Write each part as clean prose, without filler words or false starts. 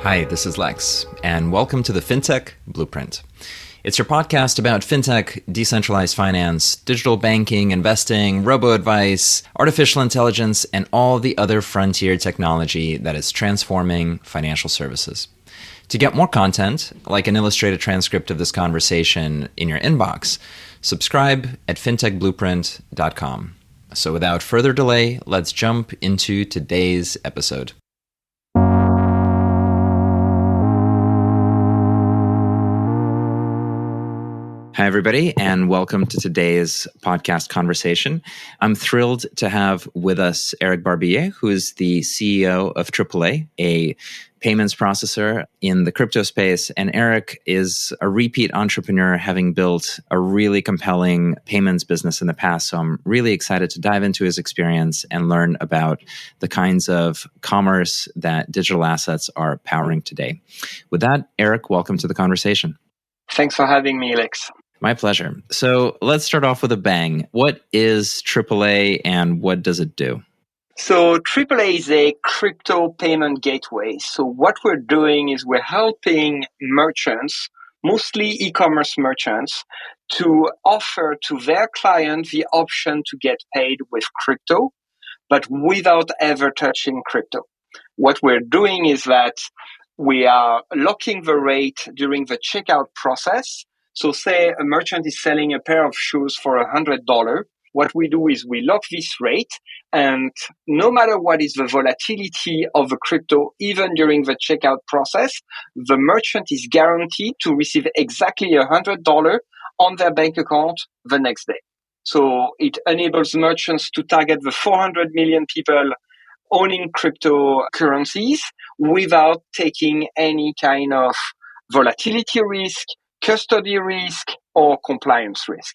Hi, this is Lex, and welcome to the FinTech Blueprint. It's your podcast about fintech, decentralized finance, digital banking, investing, robo-advice, artificial intelligence, and all the other frontier technology that is transforming financial services. To get more content, like an illustrated transcript of this conversation in your inbox, subscribe at fintechblueprint.com. So without further delay, let's jump into today's episode. Hi, everybody, and welcome to today's podcast conversation. I'm thrilled to have with us Eric Barbier, who is the CEO of TripleA, a payments processor in the crypto space. And Eric is a repeat entrepreneur, having built a really compelling payments business in the past. So I'm really excited to dive into his experience and learn about the kinds of commerce that digital assets are powering today. With that, Eric, welcome to the conversation. Thanks for having me, Lex. My pleasure. So let's start off with a bang. What is TripleA and what does it do? So TripleA is a crypto payment gateway. So what we're doing is we're helping merchants, mostly e-commerce merchants, to offer to their client the option to get paid with crypto, but without ever touching crypto. What we're doing is that we are locking the rate during the checkout process. So say a merchant is selling a pair of shoes for $100. What we do is we lock this rate, and no matter what is the volatility of the crypto, even during the checkout process, the merchant is guaranteed to receive exactly $100 on their bank account the next day. So it enables merchants to target the 400 million people owning cryptocurrencies without taking any kind of volatility risk, custody risk, or compliance risk.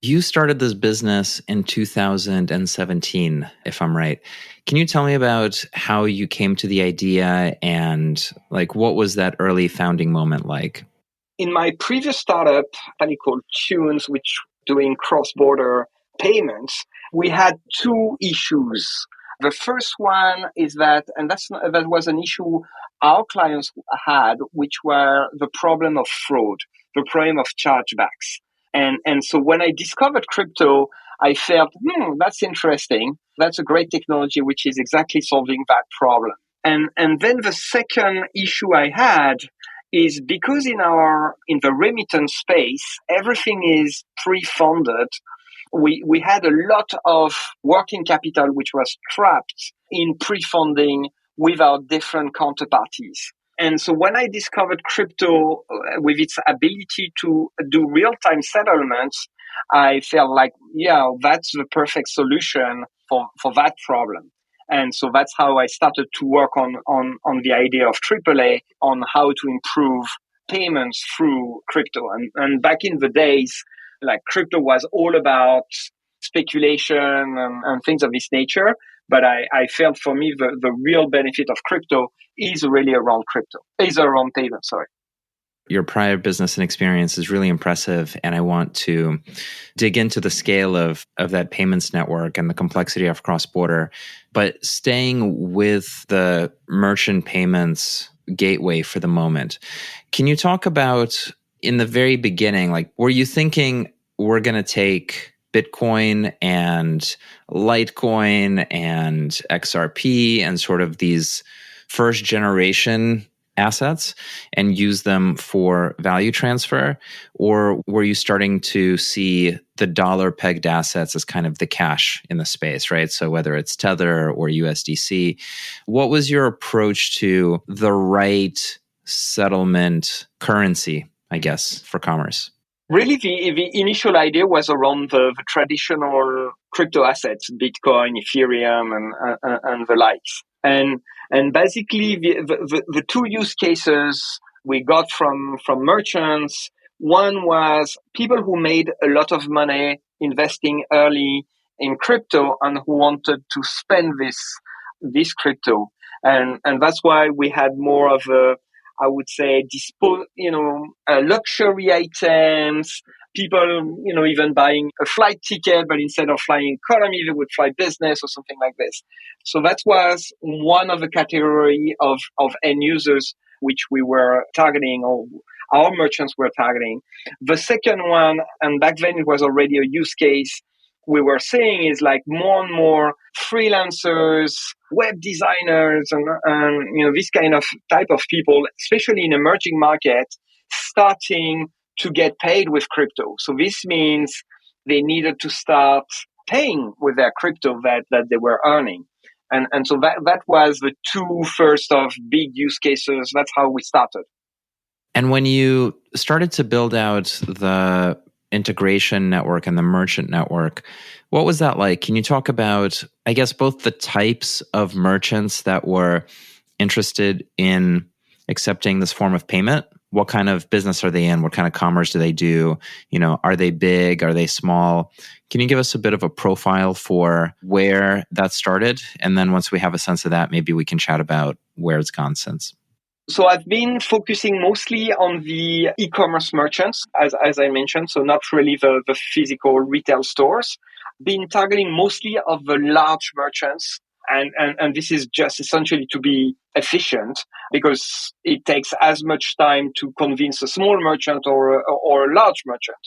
You started this business in 2017, if I'm right. Can you tell me about how you came to the idea and what was that early founding moment like? In my previous startup, company called Tunes, which doing cross-border payments, we had two issues. The first one is that was an issue our clients had, which were the problem of fraud, the problem of chargebacks. And so when I discovered crypto, I felt, that's interesting. That's a great technology, which is exactly solving that problem. And then the second issue I had is because in the remittance space, everything is pre-funded. We had a lot of working capital which was trapped in pre-funding with our different counterparties. And so when I discovered crypto with its ability to do real-time settlements, I felt like, that's the perfect solution for that problem. And so that's how I started to work on the idea of TripleA, on how to improve payments through crypto. And back in the days, crypto was all about speculation and things of this nature. But I felt for me, the real benefit of crypto is really around payment, sorry. Your prior business and experience is really impressive, and I want to dig into the scale of that payments network and the complexity of cross-border. But staying with the merchant payments gateway for the moment, can you talk about, in the very beginning, were you thinking we're going to take Bitcoin and Litecoin and XRP and sort of these first generation assets and use them for value transfer? Or were you starting to see the dollar pegged assets as kind of the cash in the space, right? So whether it's Tether or USDC, what was your approach to the right settlement currency, I guess, for commerce? Really, the initial idea was around the traditional crypto assets, Bitcoin, Ethereum, and the likes. And basically, the two use cases we got from merchants, one was people who made a lot of money investing early in crypto and who wanted to spend this crypto. And that's why we had more of I would say, luxury items, people, even buying a flight ticket, but instead of flying economy, they would fly business or something like this. So that was one of the category of end users which we were targeting, or our merchants were targeting. The second one, and back then it was already a use case, we were seeing is like more and more freelancers, web designers, and this kind of type of people, especially in emerging markets, starting to get paid with crypto. So this means they needed to start paying with their crypto that they were earning. And so that was the two first of big use cases. That's how we started. And when you started to build out the integration network and the merchant network, what was that like? Can you talk about, I guess, both the types of merchants that were interested in accepting this form of payment? What kind of business are they in? What kind of commerce do they do? Are they big? Are they small? Can you give us a bit of a profile for where that started? And then once we have a sense of that, maybe we can chat about where it's gone since. So I've been focusing mostly on the e-commerce merchants, as I mentioned, so not really the physical retail stores. Been targeting mostly of the large merchants, and this is just essentially to be efficient, because it takes as much time to convince a small merchant or a large merchant.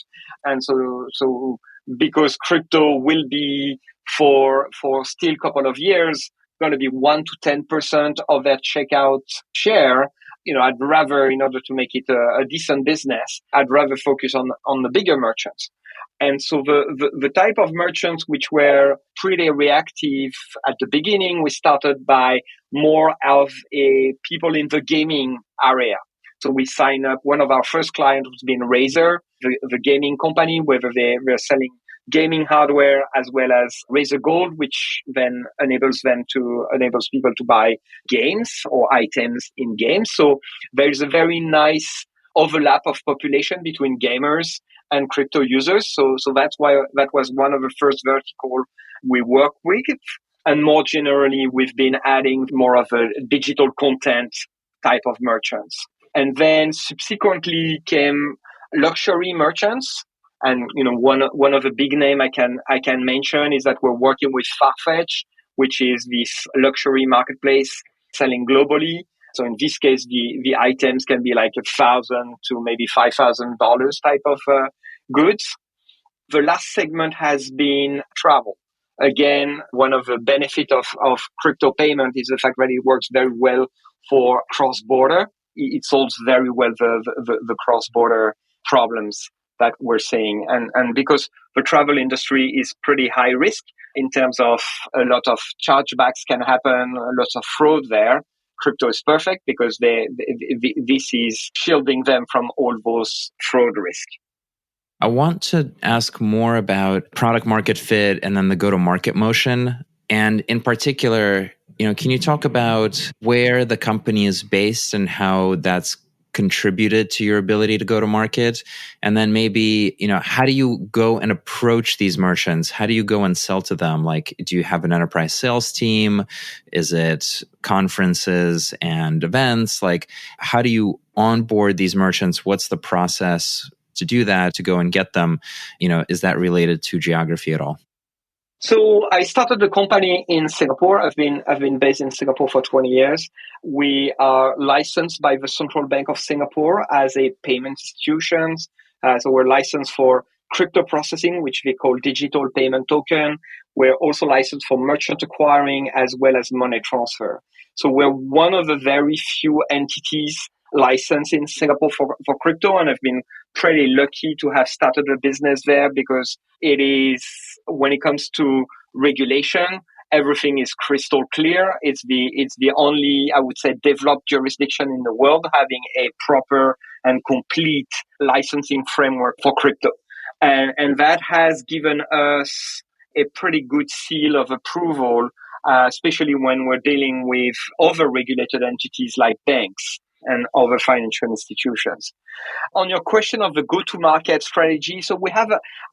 And so because crypto will be for still a couple of years going to be 1 to 10% of their checkout share, I'd rather, in order to make it a decent business, I'd rather focus on the bigger merchants. And so the type of merchants which were pretty reactive at the beginning, we started by more of people in the gaming area. So we signed up, one of our first clients was being Razer, the gaming company, whether they're selling gaming hardware as well as Razer Gold, which then enables people to buy games or items in games. So there's a very nice overlap of population between gamers and crypto users. So that's why that was one of the first vertical we work with. And more generally, we've been adding more of a digital content type of merchants. And then subsequently came luxury merchants. And one of the big name I can mention is that we're working with Farfetch, which is this luxury marketplace selling globally. So in this case, the items can be like $1,000 to maybe $5,000 type of goods. The last segment has been travel. Again, one of the benefits of crypto payment is the fact that it works very well for cross-border. It solves very well the cross-border problems that we're seeing. And because the travel industry is pretty high risk in terms of a lot of chargebacks can happen, lots of fraud there, crypto is perfect because this is shielding them from all those fraud risk. I want to ask more about product market fit and then the go-to-market motion. And in particular, can you talk about where the company is based and how that's contributed to your ability to go to market? And then maybe, how do you go and approach these merchants? How do you go and sell to them? Like, do you have an enterprise sales team? Is it conferences and events? Like, how do you onboard these merchants? What's the process to do that, to go and get them? Is that related to geography at all? So I started the company in Singapore. I've been based in Singapore for 20 years. We are licensed by the Central Bank of Singapore as a payment institution. So we're licensed for crypto processing, which they call digital payment token. We're also licensed for merchant acquiring as well as money transfer. So we're one of the very few entities licensed in Singapore for crypto, and I've been pretty lucky to have started a business there because it is, when it comes to regulation, everything is crystal clear. It's the only, I would say, developed jurisdiction in the world having a proper and complete licensing framework for crypto. And that has given us a pretty good seal of approval, especially when we're dealing with other regulated entities like banks and other financial institutions. On your question of the go-to-market strategy, so we have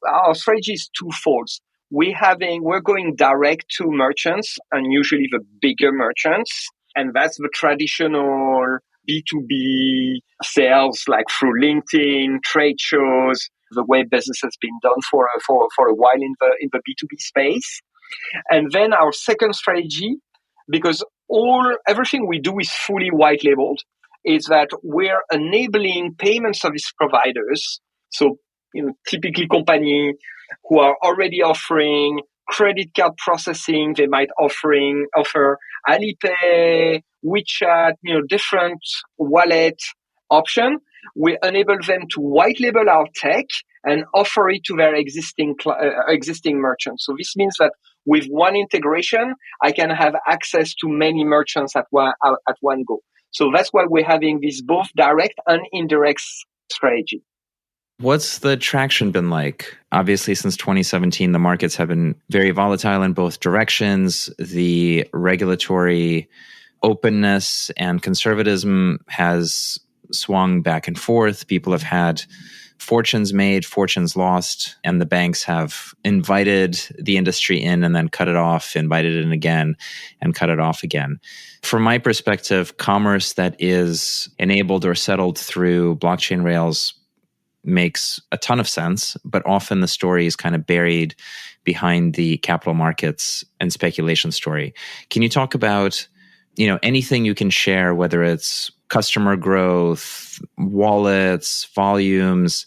our strategy is twofold. We're going direct to merchants, and usually the bigger merchants, and that's the traditional B2B sales, like through LinkedIn, trade shows, the way business has been done for a while in the B2B space. And then our second strategy, because everything we do is fully white labeled, is that we're enabling payment service providers. So, typically company who are already offering credit card processing, they might offer Alipay, WeChat, different wallet option. We enable them to white label our tech and offer it to their existing merchants. So this means that with one integration, I can have access to many merchants at one go. So that's why we're having this both direct and indirect strategy. What's the traction been like? Obviously, since 2017, the markets have been very volatile in both directions. The regulatory openness and conservatism has swung back and forth. People have had fortunes made, fortunes lost, and the banks have invited the industry in and then cut it off, invited it in again, and cut it off again. From my perspective, commerce that is enabled or settled through blockchain rails makes a ton of sense, but often the story is kind of buried behind the capital markets and speculation story. Can you talk about, anything you can share, whether it's customer growth, wallets, volumes,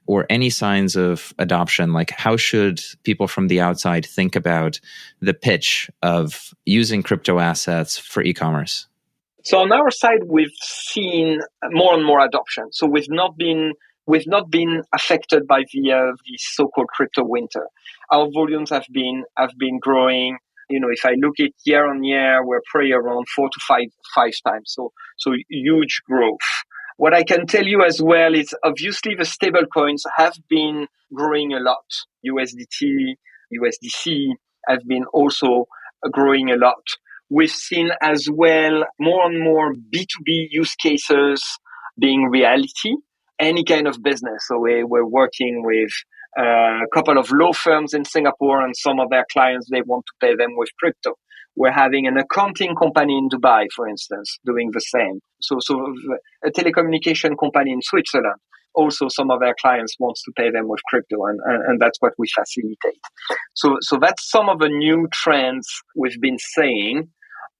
or any signs of adoption? Like, how should people from the outside think about the pitch of using crypto assets for e-commerce? So on our side, we've seen more and more adoption. So we've not been affected by the so-called crypto winter. Our volumes have been growing. If I look at year on year, we're probably around 4 to 5 times. So huge growth. What I can tell you as well is obviously the stable coins have been growing a lot. USDT, USDC have been also growing a lot. We've seen as well more and more B2B use cases being reality. Any kind of business. So we're working with a couple of law firms in Singapore, and some of their clients, they want to pay them with crypto. We're having an accounting company in Dubai, for instance, doing the same. So a telecommunication company in Switzerland, also some of their clients wants to pay them with crypto, and that's what we facilitate. So that's some of the new trends we've been saying.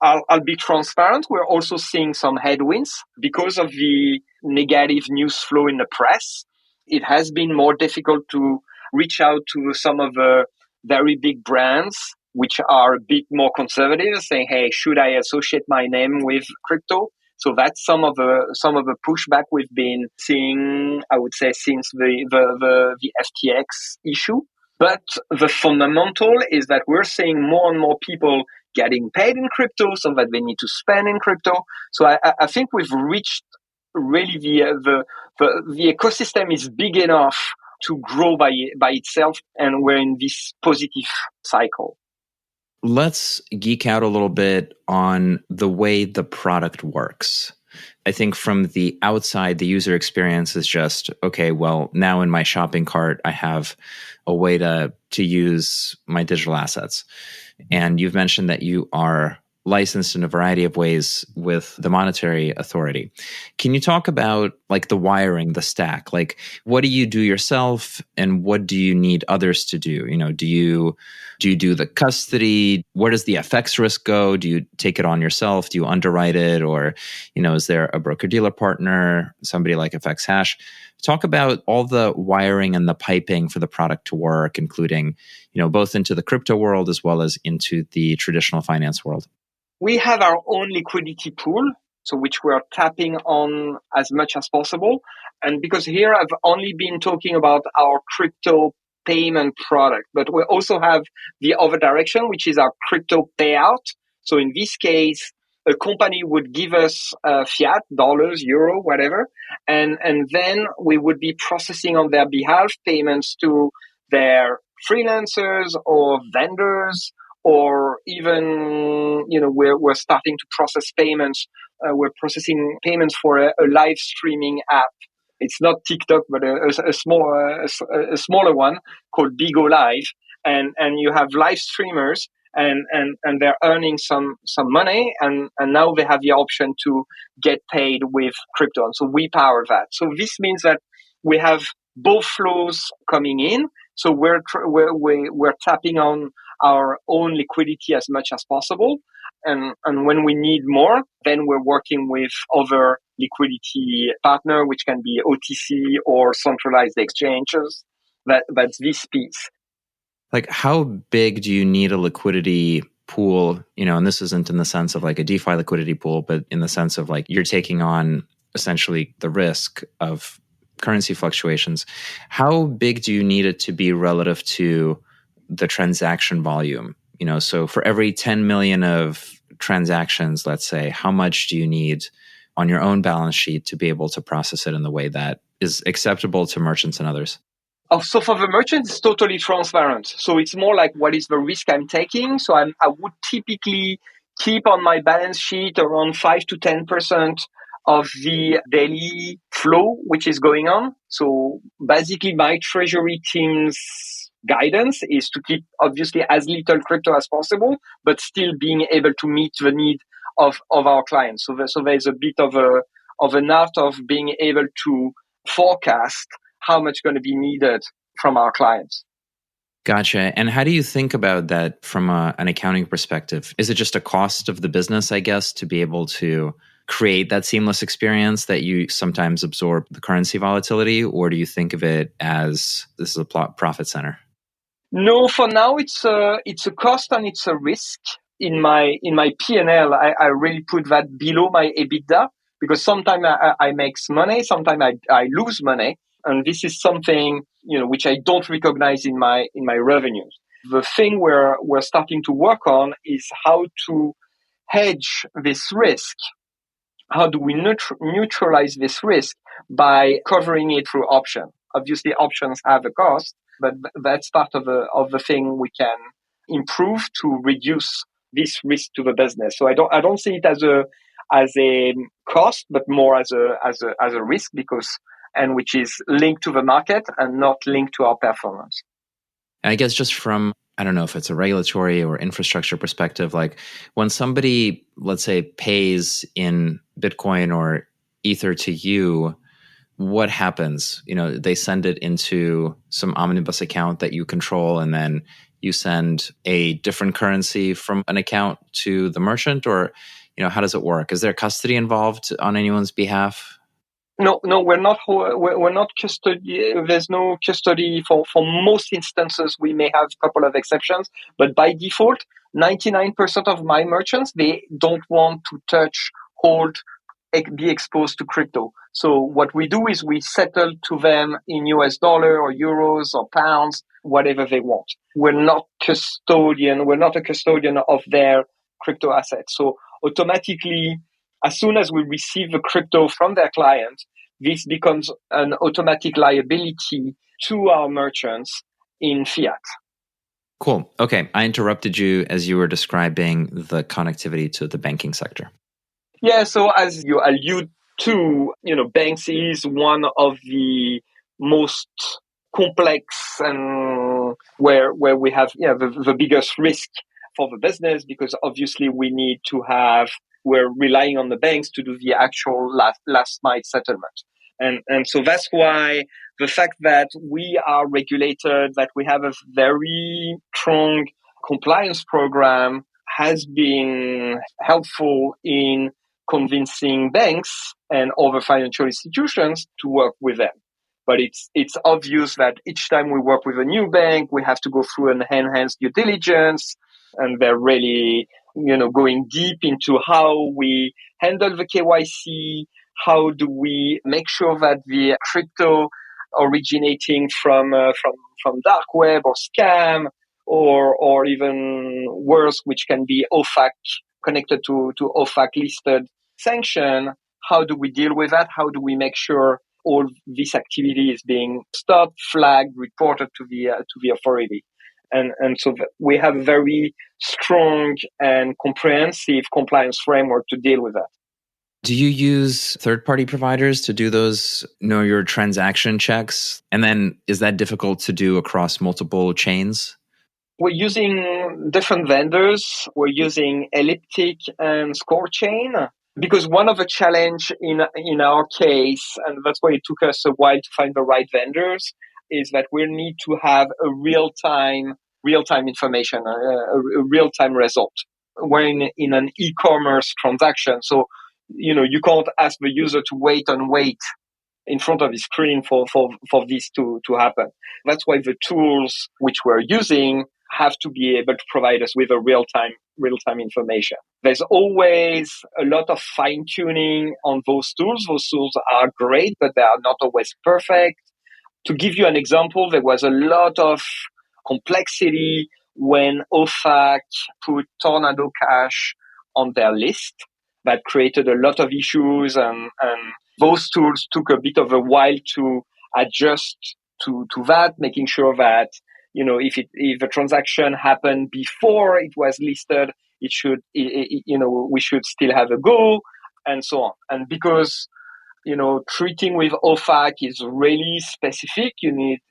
I'll be transparent. We're also seeing some headwinds because of the negative news flow in the press. It has been more difficult to reach out to some of the very big brands, which are a bit more conservative, saying, "Hey, should I associate my name with crypto?" So that's some of the pushback we've been seeing, I would say, since the FTX issue. But the fundamental is that we're seeing more and more people getting paid in crypto, so that they need to spend in crypto. So I think we've reached really the ecosystem is big enough to grow by itself, and we're in this positive cycle. Let's geek out a little bit on the way the product works. I think from the outside, the user experience is just, okay, well, now in my shopping cart, I have a way to use my digital assets. And you've mentioned that you are licensed in a variety of ways with the monetary authority. Can you talk about like the wiring, the stack? Like, what do you do yourself and what do you need others to do? Do you do the custody? Where does the FX risk go? Do you take it on yourself? Do you underwrite it? Or, is there a broker-dealer partner, somebody like FX Hash? Talk about all the wiring and the piping for the product to work, including, both into the crypto world as well as into the traditional finance world. We have our own liquidity pool, so which we are tapping on as much as possible. And because here I've only been talking about our crypto payment product, but we also have the other direction, which is our crypto payout. So in this case, a company would give us fiat, dollars, euro, whatever, and then we would be processing on their behalf payments to their freelancers or vendors, or even, we're starting to process payments. We're processing payments for a live streaming app. It's not TikTok, but a smaller one called Bigo Live. And you have live streamers and they're earning some money, and now they have the option to get paid with crypto. And so we power that. So this means that we have both flows coming in. So we're tapping on our own liquidity as much as possible. And when we need more, then we're working with other liquidity partner, which can be OTC or centralized exchanges. That's this piece. Like, how big do you need a liquidity pool? And this isn't in the sense of like a DeFi liquidity pool, but in the sense of like you're taking on essentially the risk of currency fluctuations. How big do you need it to be relative to the transaction volume? So for every 10 million of transactions, let's say, how much do you need on your own balance sheet to be able to process it in the way that is acceptable to merchants and others? So for the merchant, it's totally transparent. So it's more like what is the risk I'm taking. So I would typically keep on my balance sheet around 5 to 10% of the daily flow, which is going on. So basically my treasury team's guidance is to keep obviously as little crypto as possible, but still being able to meet the need of our clients. So there's a bit of an art of being able to forecast how much going to be needed from our clients. Gotcha. And how do you think about that from an accounting perspective? Is it just a cost of the business, I guess, to be able to create that seamless experience that you sometimes absorb the currency volatility? Or do you think of it as this is a profit center? No, for now it's a cost and it's a risk. In my P&L, I really put that below my EBITDA because sometimes I make money, sometimes I lose money. And this is something, which I don't recognize in my revenues. The thing we're starting to work on is how to hedge this risk. How do we neutralize this risk by covering it through option? Obviously, options have a cost, but that's part of the thing we can improve to reduce this risk to the business. So I don't see it as a cost, but more as a risk and which is linked to the market and not linked to our performance. And I guess just from, I don't know if it's a regulatory or infrastructure perspective, like when somebody, let's say, pays in Bitcoin or Ether to you, what happens? They send it into some omnibus account that you control, and then you send a different currency from an account to the merchant, or, how does it work? Is there custody involved on anyone's behalf? No, we're not custody. There's no custody for most instances. We may have a couple of exceptions, but by default, 99% of my merchants, they don't want to touch, hold, be exposed to crypto. So what we do is we settle to them in US dollar or euros or pounds, whatever they want. We're not a custodian of their crypto assets. So automatically, as soon as we receive the crypto from their client, this becomes an automatic liability to our merchants in fiat. Cool. Okay. I interrupted you as you were describing the connectivity to the banking sector. Yeah. So as you allude to, banks is one of the most complex and where we have the biggest risk for the business, because obviously we're relying on the banks to do the actual last mile settlement. And so that's why the fact that we are regulated, that we have a very strong compliance program has been helpful in convincing banks and other financial institutions to work with them. But it's obvious that each time we work with a new bank, we have to go through an enhanced due diligence, and they're really, going deep into how we handle the KYC, how do we make sure that the crypto originating from dark web or scam or even worse, which can be OFAC connected to OFAC listed sanction. How do we deal with that? How do we make sure all this activity is being stopped, flagged, reported to the authority? And so we have a very strong and comprehensive compliance framework to deal with that. Do you use third-party providers to do those know your transaction checks? And then is that difficult to do across multiple chains? We're using different vendors. We're using Elliptic and ScoreChain. Because one of the challenge in our case, and that's why it took us a while to find the right vendors, is that we need to have a real-time information, a real-time result. We're in an e-commerce transaction, so you can't ask the user to wait in front of the screen for this to happen. That's why the tools which we're using have to be able to provide us with a real-time information. There's always a lot of fine-tuning on those tools. Those tools are great, but they are not always perfect. To give you an example, there was a lot of complexity when OFAC put Tornado Cash on their list. That created a lot of issues, and those tools took a bit of a while to adjust to that, making sure that if a transaction happened before it was listed, we should still have a go, and so on. And because treating with OFAC is really specific,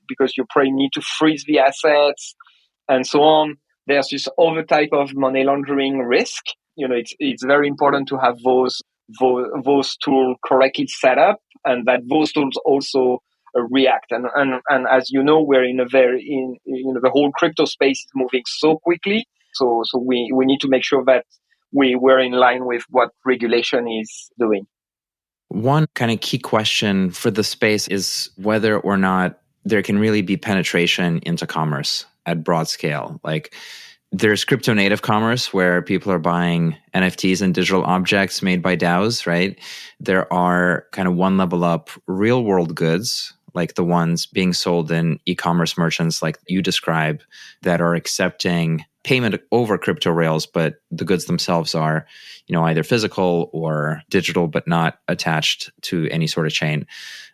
because you probably need to freeze the assets and so on. There's this other type of money laundering risk. It's very important to have those tools correctly set up, and that those tools also react. And as we're the whole crypto space is moving so quickly. So we need to make sure that we're in line with what regulation is doing. One kind of key question for the space is whether or not there can really be penetration into commerce at broad scale. Like, there's crypto native commerce where people are buying NFTs and digital objects made by DAOs, right? There are kind of one level up real world goods, like the ones being sold in e-commerce merchants like you describe, that are accepting payment over crypto rails, but the goods themselves are, either physical or digital, but not attached to any sort of chain.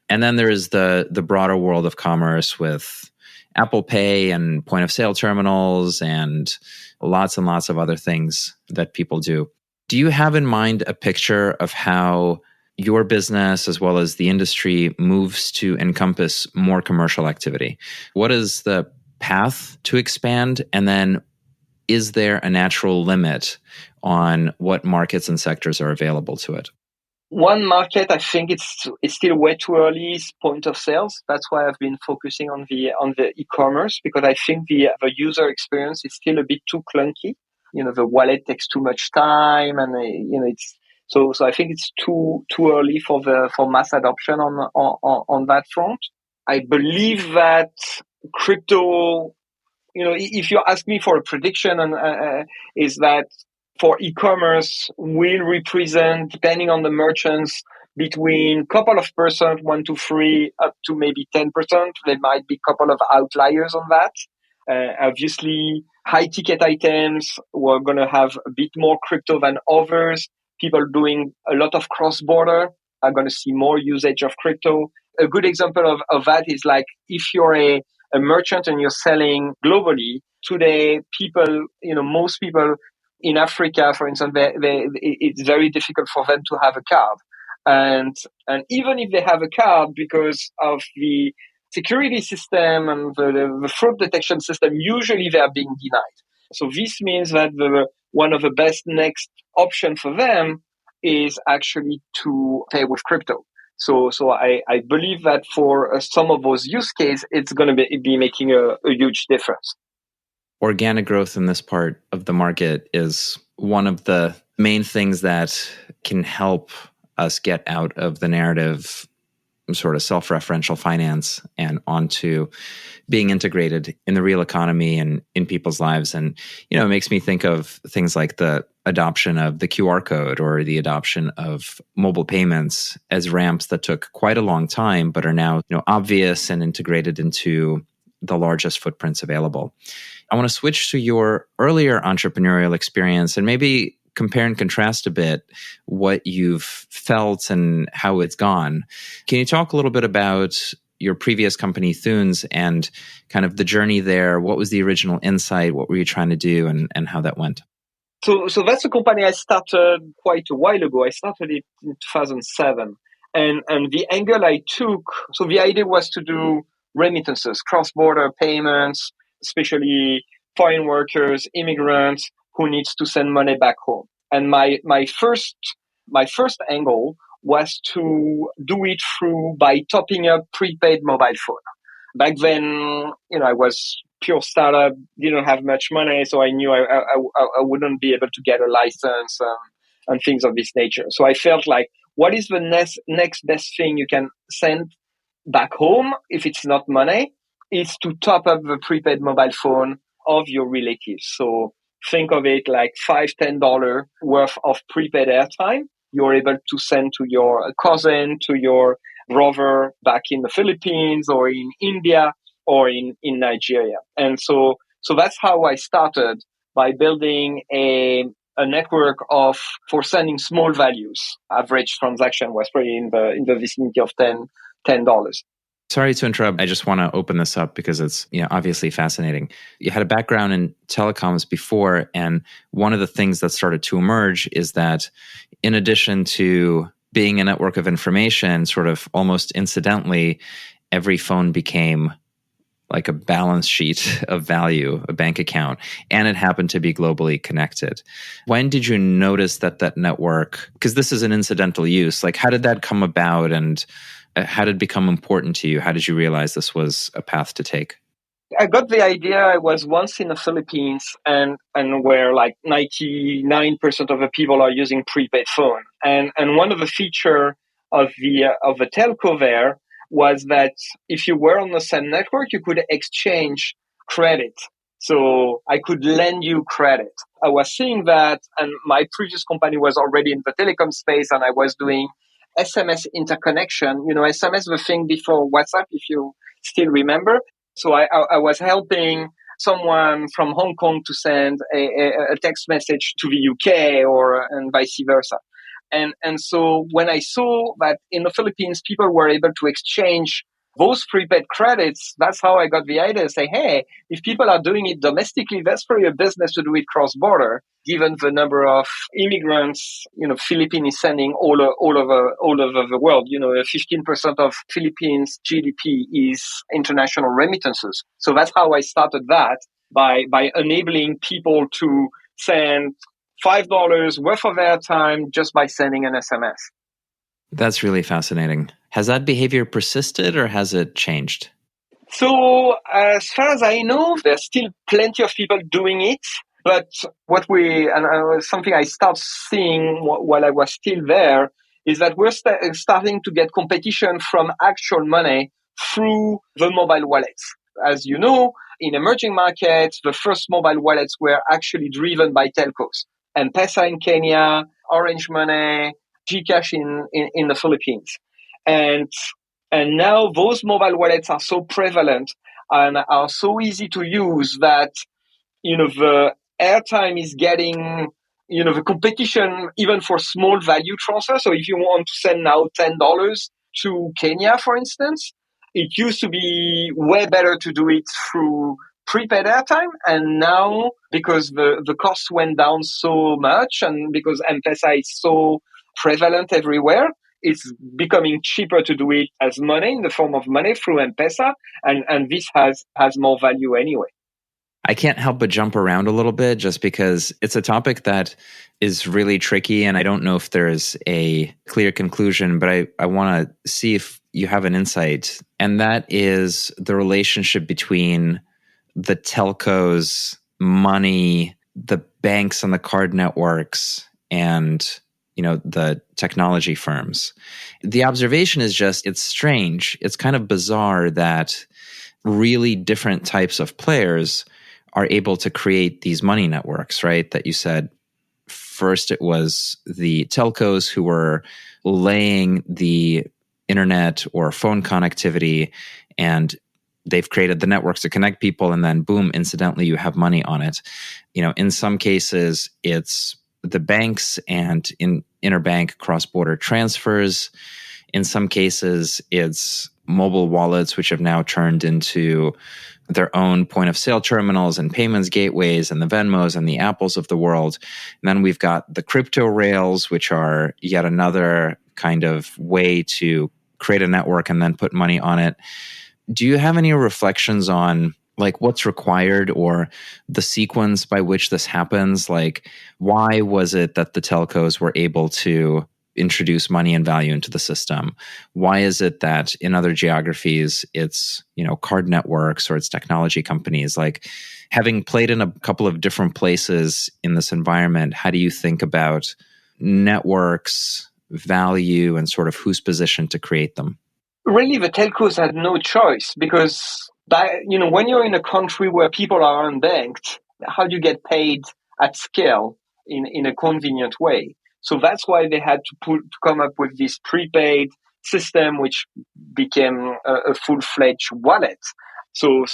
And then there is the broader world of commerce with Apple Pay and point of sale terminals and lots of other things that people do. Do you have in mind a picture of how your business as well as the industry moves to encompass more commercial activity? What is the path to expand? And then is there a natural limit on what markets and sectors are available to it? One market, I think it's still way too early, is point of sales. That's why I've been focusing on the e-commerce, because I think the user experience is still a bit too clunky. The wallet takes too much time, and it's so I think it's too early for mass adoption on that front. I believe that crypto, if you ask me for a prediction, is that for e-commerce will represent, depending on the merchants, between a couple of percent, 1 to 3, up to maybe 10%. There might be a couple of outliers on that. Obviously, high ticket items, we're going to have a bit more crypto than others. People doing a lot of cross-border are going to see more usage of crypto. A good example of that is like if you're a merchant and you're selling globally, today most people in Africa, for instance, it's very difficult for them to have a card. And even if they have a card, because of the security system and the fraud detection system, usually they are being denied. So this means that one of the best next option for them is actually to pay with crypto. So I believe that for some of those use cases, it's going to be making a huge difference. Organic growth in this part of the market is one of the main things that can help us get out of the narrative sort of self-referential finance and onto being integrated in the real economy and in people's lives. And, it makes me think of things like the adoption of the QR code or the adoption of mobile payments as ramps that took quite a long time, but are now, obvious and integrated into the largest footprints available. I want to switch to your earlier entrepreneurial experience and maybe compare and contrast a bit what you've felt and how it's gone. Can you talk a little bit about your previous company, Thunes, and kind of the journey there? What was the original insight? What were you trying to do and how that went? So that's a company I started quite a while ago. I started it in 2007. And the angle I took, so the idea was to do remittances, cross-border payments, especially foreign workers, immigrants who needs to send money back home. And my first my first angle was to do it by topping up prepaid mobile phone. Back then, I was pure startup, didn't have much money, so I knew I wouldn't be able to get a license and things of this nature. So I felt like, what is the next best thing you can send back home if it's not money? Is to top up the prepaid mobile phone of your relatives. So think of it like $5-10 worth of prepaid airtime you're able to send to your cousin, to your brother back in the Philippines or in India or in Nigeria. And so that's how I started, by building a network for sending small values. Average transaction was probably in the vicinity of $10. Sorry to interrupt. I just want to open this up because it's obviously fascinating. You had a background in telecoms before, and one of the things that started to emerge is that in addition to being a network of information, sort of almost incidentally, every phone became like a balance sheet of value, a bank account, and it happened to be globally connected. When did you notice that network, because this is an incidental use, like how did that come about, and how did it become important to you? How did you realize this was a path to take? I got the idea. I was once in the Philippines, and where like 99% of the people are using prepaid phone. And one of the feature of the telco there was that if you were on the same network, you could exchange credit. So I could lend you credit. I was seeing that, and my previous company was already in the telecom space, and I was doing SMS interconnection. SMS, the thing before WhatsApp, if you still remember. So I was helping someone from Hong Kong to send a text message to the UK and vice versa. And so when I saw that in the Philippines, people were able to exchange those prepaid credits, that's how I got the idea to say, hey, if people are doing it domestically, that's probably a business to do it cross-border, given the number of immigrants, Philippines is sending all over the world. 15% of Philippines GDP is international remittances. So that's how I started that, by enabling people to send $5 worth of airtime just by sending an SMS. That's really fascinating. Has that behavior persisted or has it changed? So as far as I know, there's still plenty of people doing it. But something I started seeing while I was still there is that we're starting to get competition from actual money through the mobile wallets. As you know, in emerging markets, the first mobile wallets were actually driven by telcos. M-Pesa in Kenya, Orange Money, GCash in the Philippines. And now those mobile wallets are so prevalent and are so easy to use that, the airtime is getting, the competition even for small value transfer. So if you want to send now $10 to Kenya, for instance, it used to be way better to do it through prepaid airtime. And now, because the cost went down so much and because M-Pesa is so prevalent everywhere, it's becoming cheaper to do it as money, in the form of money through M-Pesa. And this has more value anyway. I can't help but jump around a little bit just because it's a topic that is really tricky, and I don't know if there's a clear conclusion, but I want to see if you have an insight. And that is the relationship between the telcos, money, the banks and the card networks, and the technology firms. The observation is just, it's strange. It's kind of bizarre that really different types of players are able to create these money networks, right? That you said first it was the telcos who were laying the internet or phone connectivity, and they've created the networks to connect people, and then boom, incidentally, you have money on it. In some cases, it's the banks and in interbank cross-border transfers. In some cases, it's mobile wallets, which have now turned into their own point of sale terminals and payments gateways, and the Venmos and the Apples of the world. And then we've got the crypto rails, which are yet another kind of way to create a network and then put money on it. Do you have any reflections on like what's required or the sequence by which this happens? Like, why was it that the telcos were able to introduce money and value into the system? Why is it that in other geographies it's, card networks or it's technology companies? Like, having played in a couple of different places in this environment, how do you think about networks, value, and sort of who's positioned to create them? Really, the telcos had no choice because when you're in a country where people are unbanked, how do you get paid at scale in a convenient way? So that's why they had to come up with this prepaid system, which became a full-fledged wallet. So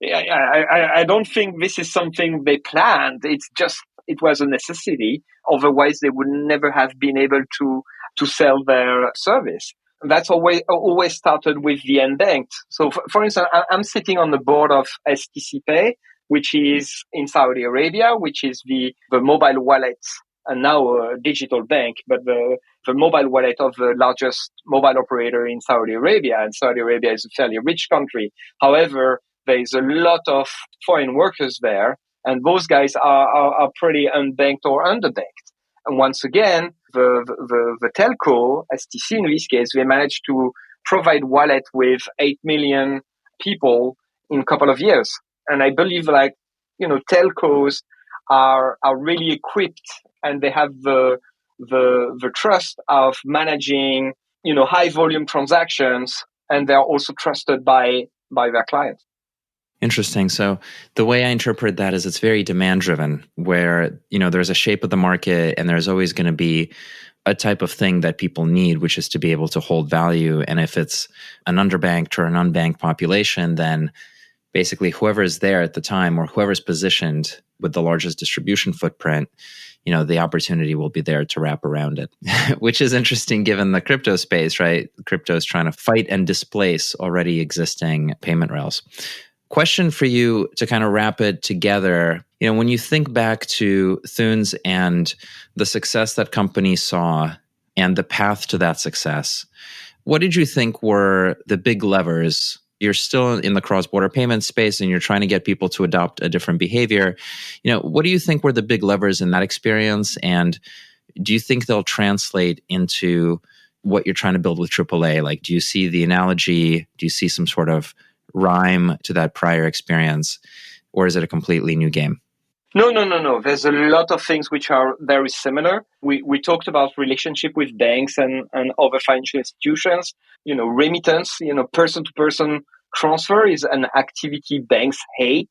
I don't think this is something they planned. It was a necessity. Otherwise, they would never have been able to sell their service. That's always started with the unbanked. So, for instance, I'm sitting on the board of STC Pay, which is in Saudi Arabia, which is the mobile wallet, and now a digital bank, but the mobile wallet of the largest mobile operator in Saudi Arabia. And Saudi Arabia is a fairly rich country. However, there is a lot of foreign workers there, and those guys are pretty unbanked or underbanked. And once again, the telco, STC in this case, they managed to provide wallet with 8 million people in a couple of years. And I believe telcos are really equipped, and they have the trust of managing, high volume transactions, and they're also trusted by their clients. Interesting. So the way I interpret that is it's very demand driven, where, there's a shape of the market and there's always going to be a type of thing that people need, which is to be able to hold value. And if it's an underbanked or an unbanked population, then basically whoever is there at the time or whoever's positioned with the largest distribution footprint, the opportunity will be there to wrap around it, which is interesting given the crypto space, right? Crypto is trying to fight and displace already existing payment rails. Question for you to kind of wrap it together. When you think back to Thunes and the success that company saw and the path to that success, what did you think were the big levers? You're still in the cross-border payment space and you're trying to get people to adopt a different behavior. What do you think were the big levers in that experience? And do you think they'll translate into what you're trying to build with TripleA? Like, do you see the analogy? Do you see some sort of rhyme to that prior experience, or is it a completely new game? No. There's a lot of things which are very similar. We talked about relationship with banks and other financial institutions. Remittance, person-to-person transfer is an activity banks hate.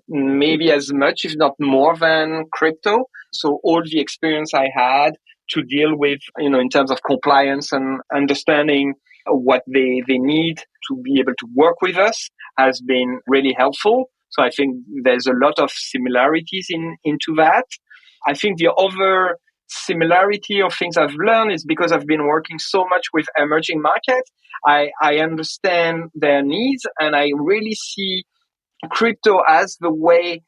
Maybe as much, if not more than crypto. So all the experience I had to deal with, in terms of compliance and understanding what they need to be able to work with us has been really helpful. So I think there's a lot of similarities into that. I think the other similarity of things I've learned is because I've been working so much with emerging markets, I understand their needs, and I really see crypto as the way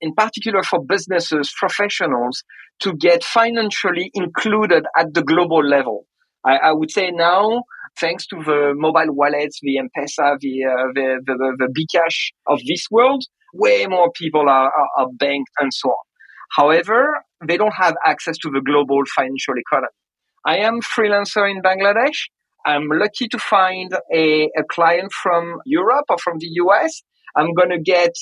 in particular for businesses, professionals, to get financially included at the global level. I would say now, thanks to the mobile wallets, the M-Pesa, the Bcash of this world, way more people are banked and so on. However, they don't have access to the global financial economy. I am freelancer in Bangladesh. I'm lucky to find a client from Europe or from the US. I'm going to get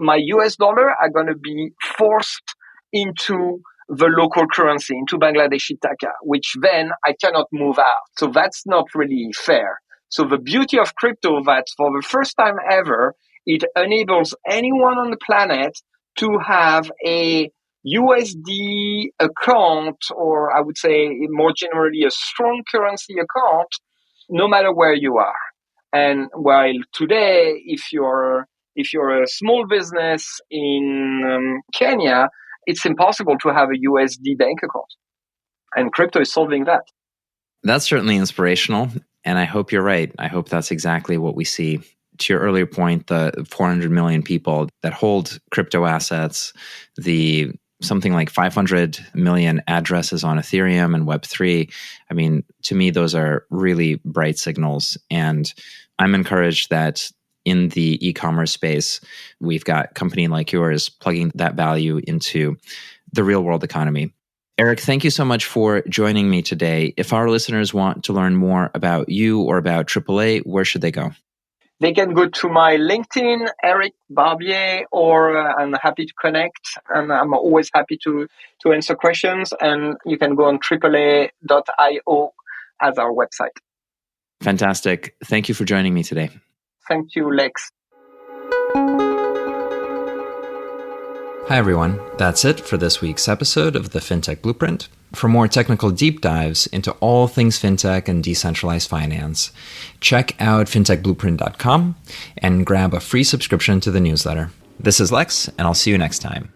my US dollar. I'm going to be forced into the local currency, into Bangladeshi taka, which then I cannot move out. So that's not really fair. So the beauty of crypto that for the first time ever, it enables anyone on the planet to have a USD account, or I would say more generally a strong currency account, no matter where you are. And while today, if you're a small business in Kenya, it's impossible to have a USD bank account. And crypto is solving that. That's certainly inspirational. And I hope you're right. I hope that's exactly what we see. To your earlier point, the 400 million people that hold crypto assets, the something like 500 million addresses on Ethereum and Web3. I mean, to me, those are really bright signals. And I'm encouraged that in the e-commerce space, we've got a company like yours plugging that value into the real world economy. Eric, thank you so much for joining me today. If our listeners want to learn more about you or about TripleA, where should they go? They can go to my LinkedIn, Eric Barbier, or I'm happy to connect, and I'm always happy to answer questions. And you can go on TripleA.io as our website. Fantastic. Thank you for joining me today. Thank you, Lex. Hi, everyone. That's it for this week's episode of the FinTech Blueprint. For more technical deep dives into all things fintech and decentralized finance, check out fintechblueprint.com and grab a free subscription to the newsletter. This is Lex, and I'll see you next time.